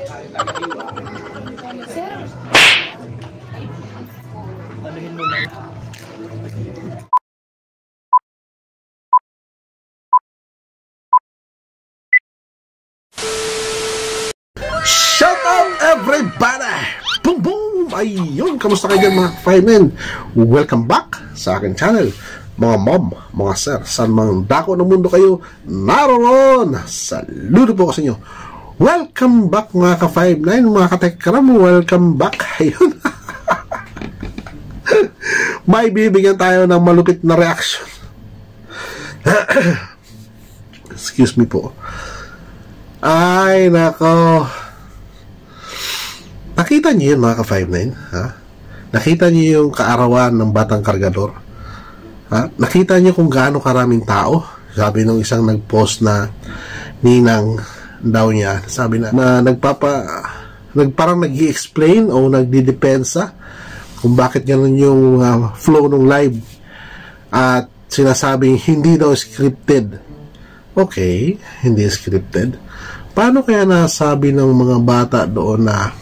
Sir, Anuhin mo na. Shout out everybody! Boom boom! Ayun, kamusta kayo dyan mga firemen? Welcome back sa akin channel. Mga mom, mga sir, saan mang dako ng mundo kayo naroon. Saludo po ko sa inyo. Welcome back mga ka-59, mga ka-tekram. Welcome back. Ayun. May bibigyan tayo ng malupit na reaction. Excuse me po. Ay, nako. Nakita niyo yun mga ka-59, ha? Nakita niyo yung kaarawan ng batang kargador, ha? Nakita niyo kung gaano karaming tao. Sabi nung isang nag-post na ninang daw niya, sabi na parang nag-i-explain o nagdidepensa kung bakit gano'n yung flow ng live at sinasabing hindi daw scripted. Okay, hindi scripted. Paano kaya nasabi ng mga bata doon na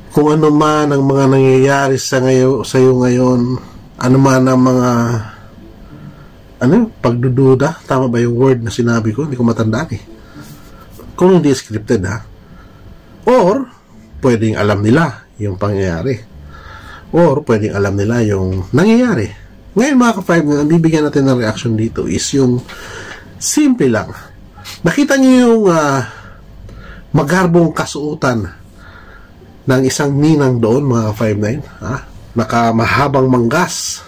kung ano man ang mga nangyayari sa iyo ngayon, ano man ang mga pagdududa, tama ba yung word na sinabi ko? Hindi ko matandaan eh. Kung hindi scripted, ha? Or pwedeng alam nila yung pangyayari, or pwedeng alam nila yung nangyayari. Ngayon mga ka-5, ang bibigyan natin ng reaction dito is yung simple lang. Nakita niyo yung magarbong kasuotan ng isang ninang doon mga ka-59, ha? Nakamahabang manggas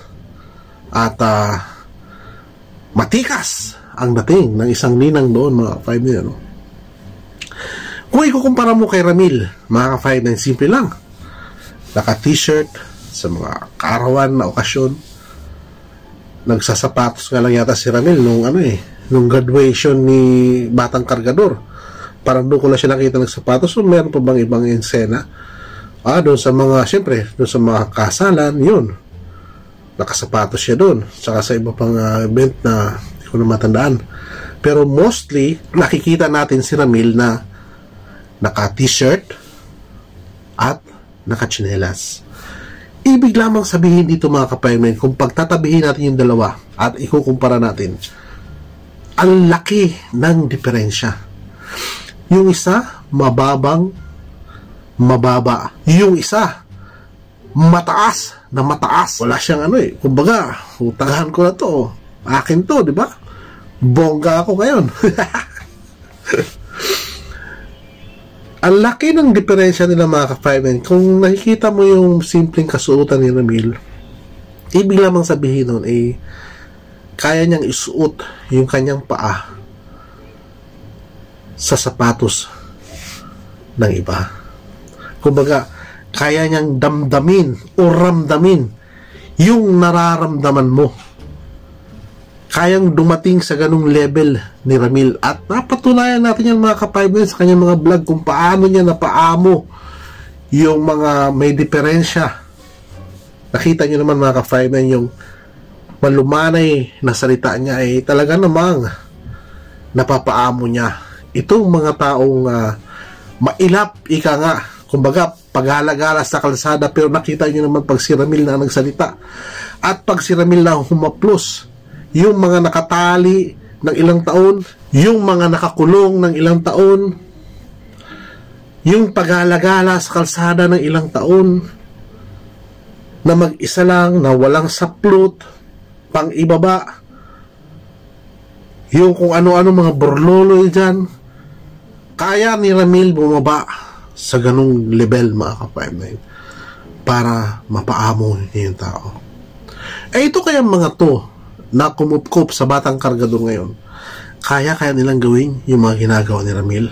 at matikas ang dating ng isang ninang doon mga ka-59, ano? Kung ikukumpara mo kay Ramil mga ka-59, simple lang, naka t-shirt sa mga kaarawan na okasyon, nagsasapatos nga lang yata si Ramil nung graduation ni Batang Kargador. Parang doon ko lang siya nakita nagsapatos. So meron pa bang ibang eksena? Doon sa mga, syempre, doon sa mga kasalan, yun, nakasapatos siya doon. Saka sa iba pang event na hindi ko na matandaan. Pero mostly, nakikita natin si Ramil na naka t-shirt at naka tsinelas. Ibig lamang sabihin dito mga kapaymen, kung pagtatabihin natin yung dalawa at ikukumpara natin, ang laki ng diferensya. Yung isa, mababa. Yung isa, mataas na mataas. Wala siyang kumbaga, utagahan ko na to. Akin to, di ba? Bongga ako ngayon. Ang laki ng diferensya nila mga ka-5. Kung nakikita mo yung simpleng kasuotan ni Ramil, ibig lamang sabihin nun kaya niyang isuot yung kanyang paa sa sapatos ng iba. Kumbaga, kaya niyang damdamin o ramdamin yung nararamdaman mo. Kayang dumating sa ganung level ni Ramil. At napatunayan natin yan mga ka-5 sa kanyang mga vlog kung paano niya napaamo yung mga may diferensya. Nakita niyo naman mga ka-5 yung malumanay na salita niya talaga namang napapaamo niya itong mga taong mailap, ika nga, kumbaga paghalagala sa kalsada. Pero nakita niyo naman pag si Ramil na nagsalita at pag si Ramil na humaplos, yung mga nakatali ng ilang taon, yung mga nakakulong ng ilang taon, yung paghalagala sa kalsada ng ilang taon na mag-isa lang, na walang saplot, pang ibaba, yung kung ano-ano mga borloloy dyan, kaya ni Ramil bumaba sa ganung level mga ka-5 para mapaamo niya yung tao. Ito kaya mga to na kumupkup sa Batang Kargador ngayon, kaya nilang gawin yung mga ginagawa ni Ramil,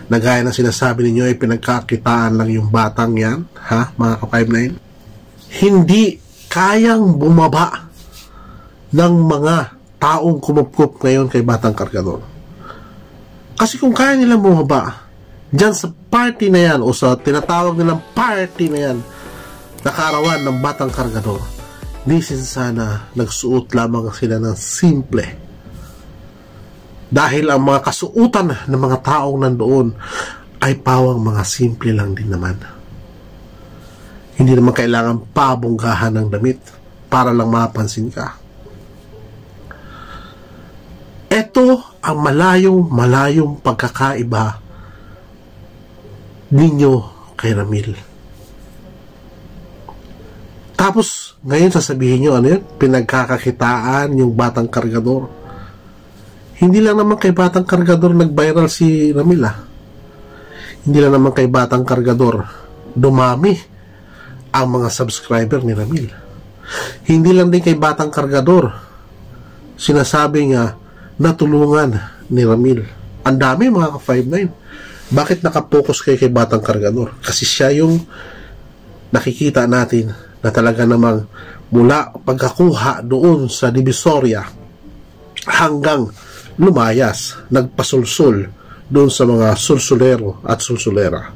na gaya na sinasabi ninyo pinagkakitaan lang yung batang yan, ha mga ka-59? Hindi kayang bumaba ng mga taong kumupkup ngayon kay Batang Kargador. Kasi kung kaya nilang bumaba dyan sa party na yan, o sa tinatawag nilang party na yan, nakarawan ng Batang Kargador, nisin sana nagsuot lamang sila ng simple. Dahil ang mga kasuutan ng mga taong nandoon ay pawang mga simple lang din naman. Hindi naman kailangan pabonggahan ng damit para lang mapansin ka. Ito ang malayong pagkakaiba ninyo kay Ramil. Tapos, ngayon sasabihin nyo, ano yun? Pinagkakakitaan yung Batang Kargador. Hindi lang naman kay Batang Kargador nag-viral si Ramil, Hindi lang naman kay Batang Kargador dumami ang mga subscriber ni Ramil. Hindi lang din kay Batang Kargador sinasabi nga natulungan ni Ramil. Ang dami mga ka-59. Bakit nakapokus kayo kay Batang Kargador? Kasi siya yung nakikita natin na talaga namang mula pagkakuha doon sa Divisoria hanggang lumayas, nagpasulsul doon sa mga sulsulero at sulsulera.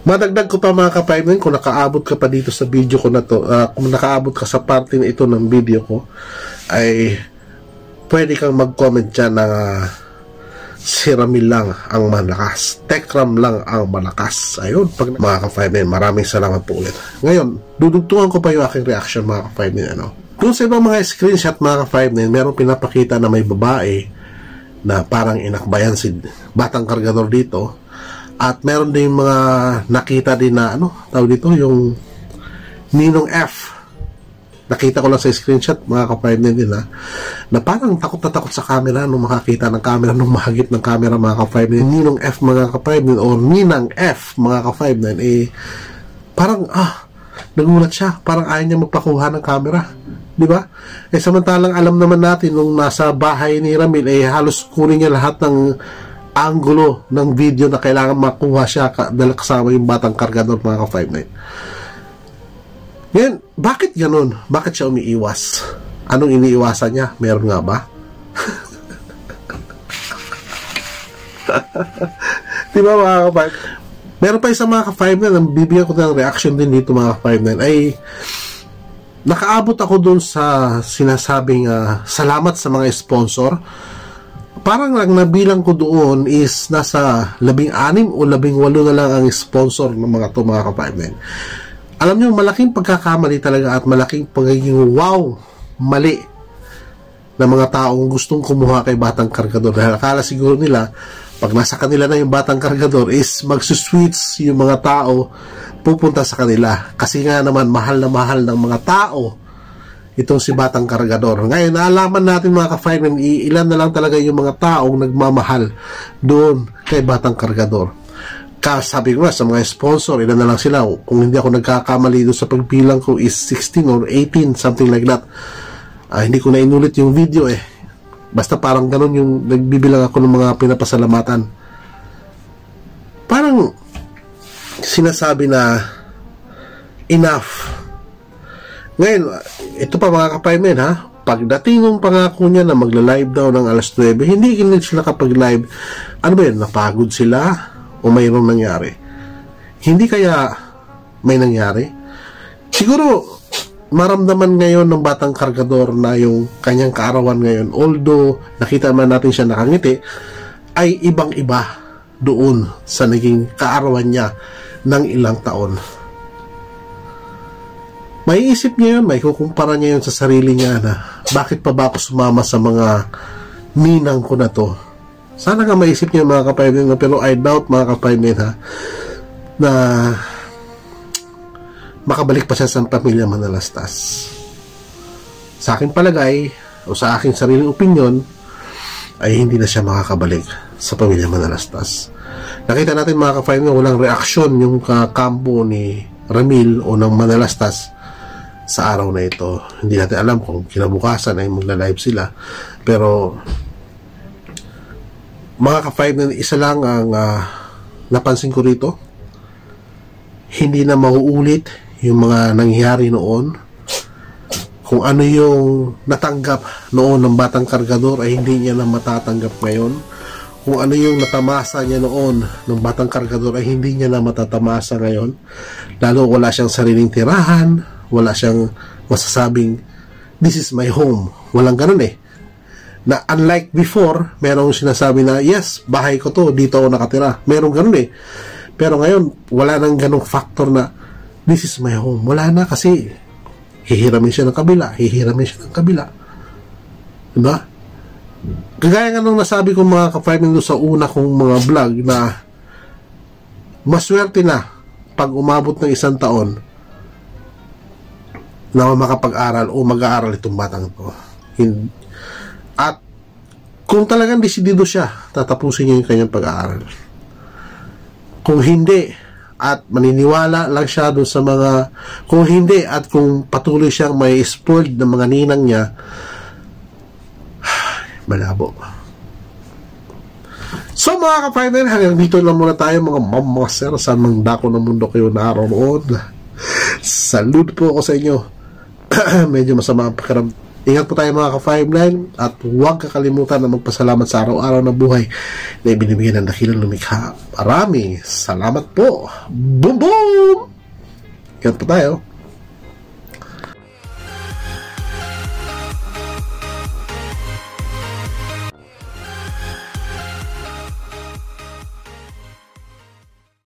Madagdag ko pa mga ka-59, kung nakaabot ka pa dito sa video ko na to, kung nakaabot ka sa parte na ito ng video ko, ay pwede kang mag-comment dyan na si Ramil lang ang malakas, Tekram lang ang malakas. Ayun, pag mga ka-59, maraming salamat po ulit. Ngayon, dudugtungan ko pa yung aking reaction mga ka-59. Doon sa ibang mga screenshot mga ka-59, merong pinapakita na may babae na parang inakbayan si Batang Kargador dito. At meron din mga nakita din na tawag dito, yung Ninong F. Nakita ko lang sa screenshot mga ka-59 din na parang takot na takot sa camera nung makakita ng camera, nung mahagip ng camera mga ka-59. Ninong F mga ka-59 or Ninang F mga ka-59, parang nagulat siya, parang ayaw niya magpakuha ng camera, di ba? Samantalang alam naman natin nung nasa bahay ni Ramil halos kunin niya lahat ng angulo ng video na kailangan makuha siya dahil kasama yung Batang Kargador mga ka-59. Ngayon, bakit ganun? Bakit siya umiiwas? Anong iniiwasan niya? Meron nga ba? Diba mga ka-59? Meron pa isang mga ka-59 na bibigyan ko ng reaction din dito mga ka-59 ay nakaabot ako dun sa sinasabing salamat sa mga sponsor. Parang lang nabilang ko doon is nasa 16 o 18 na lang ang sponsor ng mga to mga ka-59. Alam nyo, malaking pagkakamali talaga at malaking pagiging mali na mga taong gustong kumuha kay Batang Kargador. Dahil akala siguro nila, pag nasa kanila na yung Batang Kargador is magsuswitch yung mga tao pupunta sa kanila. Kasi nga naman, mahal na mahal ng mga tao itong si Batang Kargador. Ngayon, naalaman natin mga ka-59, ilan na lang talaga yung mga taong nagmamahal doon kay Batang Kargador. Sabi ko nga sa mga sponsor, ilan na lang sila. Kung hindi ako nagkakamali doon sa pagbilang ko is 16 or 18, something like that. Hindi ko na inulit yung video Basta parang ganun yung nagbibilang ako ng mga pinapasalamatan. Parang sinasabi na enough. Ngayon, ito pa mga ka-59 pagdating ng pangako niya na magla-live daw ng alas 9, hindi sila kapag-live. Ano ba yun? Napagod sila? O mayroong nangyari? Hindi kaya may nangyari? Siguro, maramdaman ngayon ng Batang Kargador na yung kanyang kaarawan ngayon, although nakita man natin siya nakangiti, ay ibang-iba doon sa naging kaarawan niya ng ilang taon. May isip niya yun, may kukumpara niya yun sa sarili niya na bakit pa ba ako sumama sa mga ninang ko na to. Sana nga maisip niya mga ka-59, pero I doubt mga ka-59 na makabalik pa siya sa pamilya Manalastas. Sa akin palagay o sa aking sariling opinion ay hindi na siya makakabalik sa pamilya Manalastas. Nakita natin mga ka-59 walang reaksyon yung kampo ni Ramil o ng Manalastas sa araw na ito. Hindi natin alam kung kinabukasan ay magla-live sila, pero mga ka-59 isa lang ang napansin ko rito, hindi na mauulit yung mga nangyari noon. Kung ano yung natanggap noon ng Batang Kargador ay hindi niya na matatanggap ngayon. Kung ano yung natamasa niya noon ng Batang Kargador ay hindi niya na matatamasa ngayon. Lalo wala siyang sariling tirahan, wala siyang masasabing this is my home. Walang ganun Na unlike before, merong sinasabi na, yes, bahay ko to, dito ako nakatira. Merong ganun eh. Pero ngayon, wala nang ganung factor na, this is my home. Wala na kasi, hihiramin siya ng kabila, hihiramin siya ng kabila. Diba? Kagaya nga nung nasabi ko mga ka-farming sa una kong mga vlog na maswerte na pag umabot ng 1 taon na makapag-aral o mag-aaral itong batang ito. At kung talagang desidido siya, tatapusin niya yung kanyang pag-aaral. Kung hindi, at maniniwala lang siya doon sa mga, kung hindi, at kung patuloy siyang may spoiled ng mga ninang niya, malabo. So mga ka-finder, hanggang dito lang muna tayo mga mamaser, saan mang dako ng mundo kayo naroon. Salute po ako sa inyo. Medyo masama ang pakiramdam. Ingat po tayo mga ka-5-9 at huwag kakalimutan na magpasalamat sa araw-araw na buhay na ibinibigyan ng dakilang lumikha. Maraming salamat po. Boom boom! Ingat po tayo.